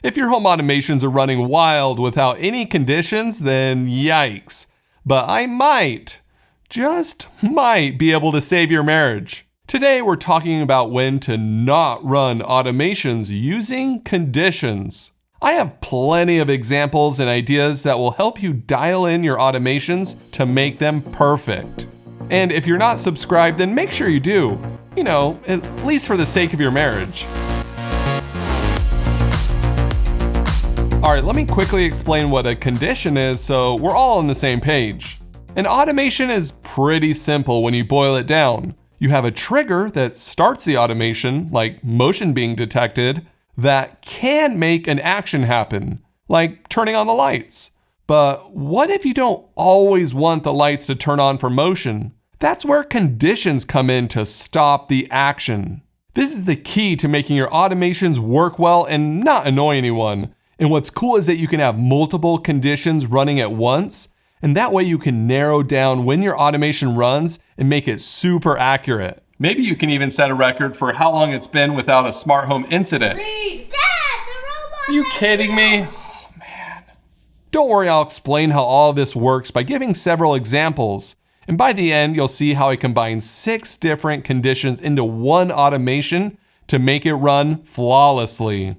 If your home automations are running wild without any conditions, then yikes. But I might, just might, be able to save your marriage. Today we're talking about when to not run automations using conditions. I have plenty of examples and ideas that will help you dial in your automations to make them perfect. And if you're not subscribed, then make sure you do. At least for the sake of your marriage. Alright, let me quickly explain what a condition is so we're all on the same page. An automation is pretty simple when you boil it down. You have a trigger that starts the automation, like motion being detected, that can make an action happen, like turning on the lights. But what if you don't always want the lights to turn on for motion? That's where conditions come in to stop the action. This is the key to making your automations work well and not annoy anyone. And what's cool is that you can have multiple conditions running at once, and that way you can narrow down when your automation runs and make it super accurate. Maybe you can even set a record for how long it's been without a smart home incident. Reed! Dad, the robot! Are you kidding me? Oh man. Don't worry, I'll explain how all of this works by giving several examples. And by the end, you'll see how I combine 6 different conditions into one automation to make it run flawlessly.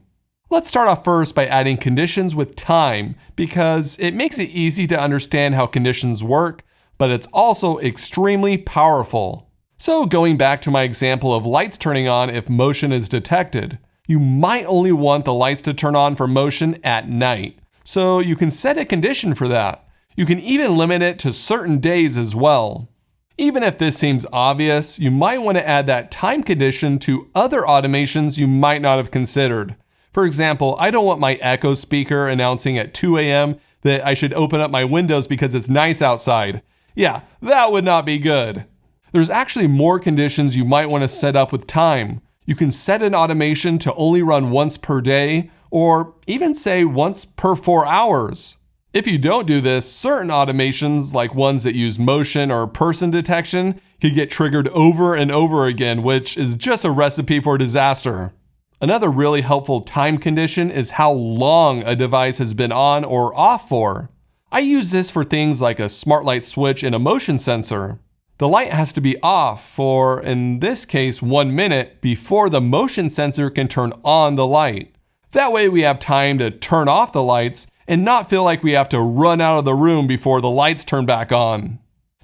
Let's start off first by adding conditions with time, because it makes it easy to understand how conditions work, but it's also extremely powerful. So going back to my example of lights turning on if motion is detected, you might only want the lights to turn on for motion at night. So you can set a condition for that. You can even limit it to certain days as well. Even if this seems obvious, you might want to add that time condition to other automations you might not have considered. For example, I don't want my Echo speaker announcing at 2 a.m. that I should open up my windows because it's nice outside. Yeah, that would not be good. There's actually more conditions you might want to set up with time. You can set an automation to only run once per day, or even say once per 4 hours. If you don't do this, certain automations, like ones that use motion or person detection, could get triggered over and over again, which is just a recipe for disaster. Another really helpful time condition is how long a device has been on or off for. I use this for things like a smart light switch and a motion sensor. The light has to be off for, in this case, 1 minute before the motion sensor can turn on the light. That way we have time to turn off the lights and not feel like we have to run out of the room before the lights turn back on.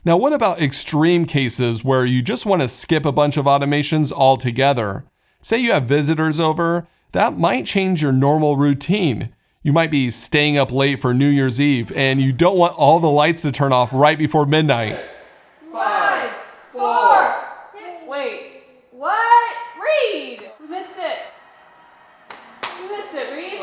Now, what about extreme cases where you just want to skip a bunch of automations altogether? Say you have visitors over, that might change your normal routine. You might be staying up late for New Year's Eve and you don't want all the lights to turn off right before midnight. 6, 5, 4. Wait, what? Reed! We missed it. You missed it, Reed.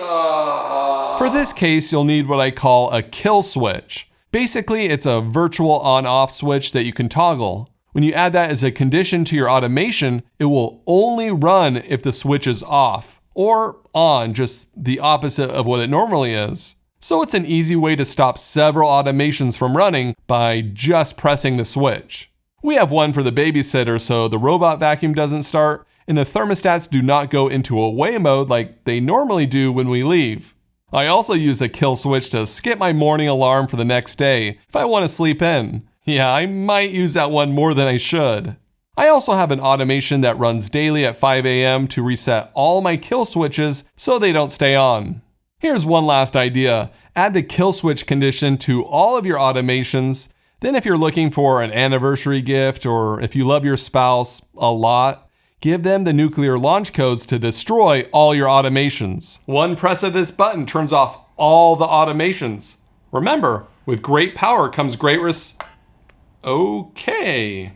For this case, you'll need what I call a kill switch. Basically, it's a virtual on-off switch that you can toggle. When you add that as a condition to your automation, it will only run if the switch is off, or on, just the opposite of what it normally is. So it's an easy way to stop several automations from running by just pressing the switch. We have one for the babysitter so the robot vacuum doesn't start, and the thermostats do not go into away mode like they normally do when we leave. I also use a kill switch to skip my morning alarm for the next day if I want to sleep in. Yeah, I might use that one more than I should. I also have an automation that runs daily at 5 a.m. to reset all my kill switches so they don't stay on. Here's one last idea. Add the kill switch condition to all of your automations. Then if you're looking for an anniversary gift or if you love your spouse a lot, give them the nuclear launch codes to destroy all your automations. One press of this button turns off all the automations. Remember, with great power comes great Okay.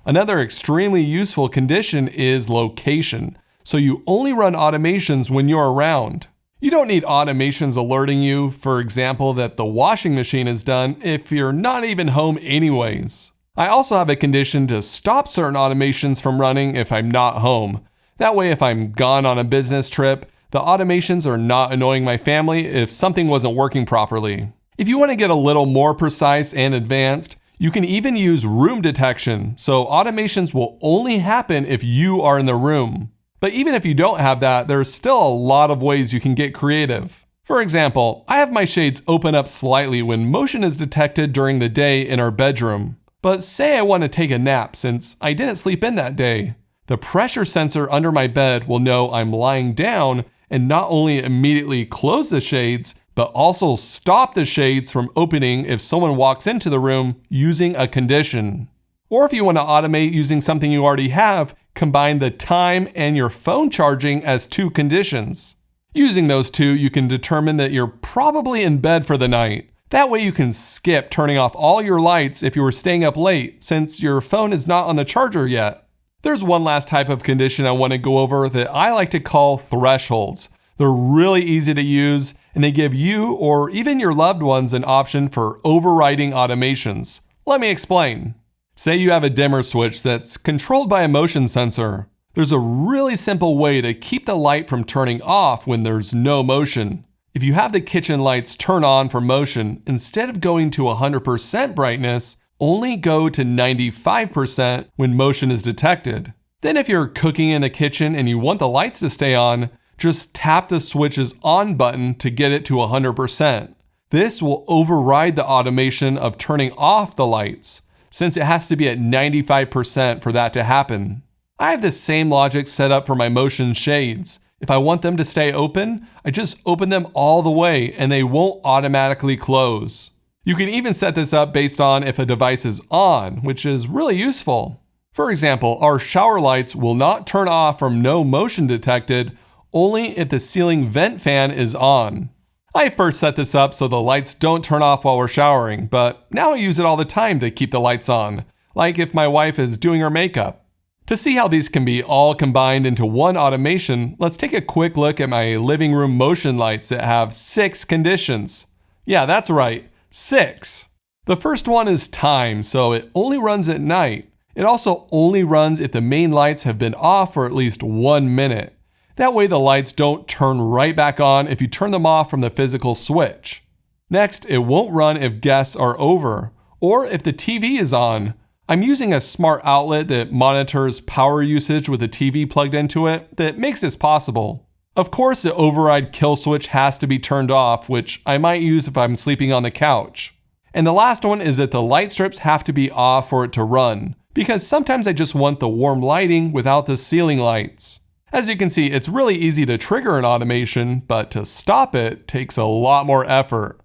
Another extremely useful condition is location. So you only run automations when you're around. You don't need automations alerting you, for example, that the washing machine is done if you're not even home anyways. I also have a condition to stop certain automations from running if I'm not home. That way, if I'm gone on a business trip, the automations are not annoying my family if something wasn't working properly. If you want to get a little more precise and advanced, you can even use room detection, so automations will only happen if you are in the room. But even if you don't have that, there's still a lot of ways you can get creative. For example, I have my shades open up slightly when motion is detected during the day in our bedroom. But say I want to take a nap since I didn't sleep in that day. The pressure sensor under my bed will know I'm lying down and not only immediately close the shades, but also stop the shades from opening if someone walks into the room using a condition. Or if you want to automate using something you already have, combine the time and your phone charging as 2 conditions. Using those 2, you can determine that you're probably in bed for the night. That way you can skip turning off all your lights if you were staying up late, since your phone is not on the charger yet. There's one last type of condition I want to go over that I like to call thresholds. They're really easy to use, and they give you or even your loved ones an option for overriding automations. Let me explain. Say you have a dimmer switch that's controlled by a motion sensor. There's a really simple way to keep the light from turning off when there's no motion. If you have the kitchen lights turn on for motion, instead of going to 100% brightness, only go to 95% when motion is detected. Then if you're cooking in the kitchen and you want the lights to stay on, just tap the switch's on button to get it to 100%. This will override the automation of turning off the lights, since it has to be at 95% for that to happen. I have the same logic set up for my motion shades. If I want them to stay open, I just open them all the way and they won't automatically close. You can even set this up based on if a device is on, which is really useful. For example, our shower lights will not turn off from no motion detected, only if the ceiling vent fan is on. I first set this up so the lights don't turn off while we're showering, but now I use it all the time to keep the lights on, like if my wife is doing her makeup. To see how these can be all combined into one automation, let's take a quick look at my living room motion lights that have 6 conditions. Yeah, that's right. 6. The first one is time, so it only runs at night. It also only runs if the main lights have been off for at least 1 minute. That way the lights don't turn right back on if you turn them off from the physical switch. Next, it won't run if guests are over, or if the TV is on. I'm using a smart outlet that monitors power usage with a TV plugged into it that makes this possible. Of course, the override kill switch has to be turned off, which I might use if I'm sleeping on the couch. And the last one is that the light strips have to be off for it to run, because sometimes I just want the warm lighting without the ceiling lights. As you can see, it's really easy to trigger an automation, but to stop it takes a lot more effort.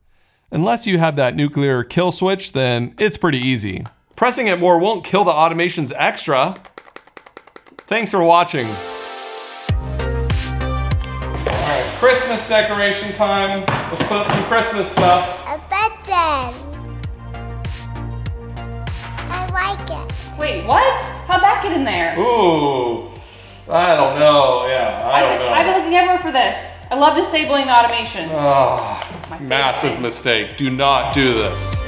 Unless you have that nuclear kill switch, then it's pretty easy. Pressing it more won't kill the automations extra. Thanks for watching. Christmas decoration time. Let's put up some Christmas stuff. A button. I like it. Wait, what? How'd that get in there? Ooh, I don't know. Yeah, I don't know. I've been looking everywhere for this. I love disabling the automations. Oh, massive mistake. Do not do this.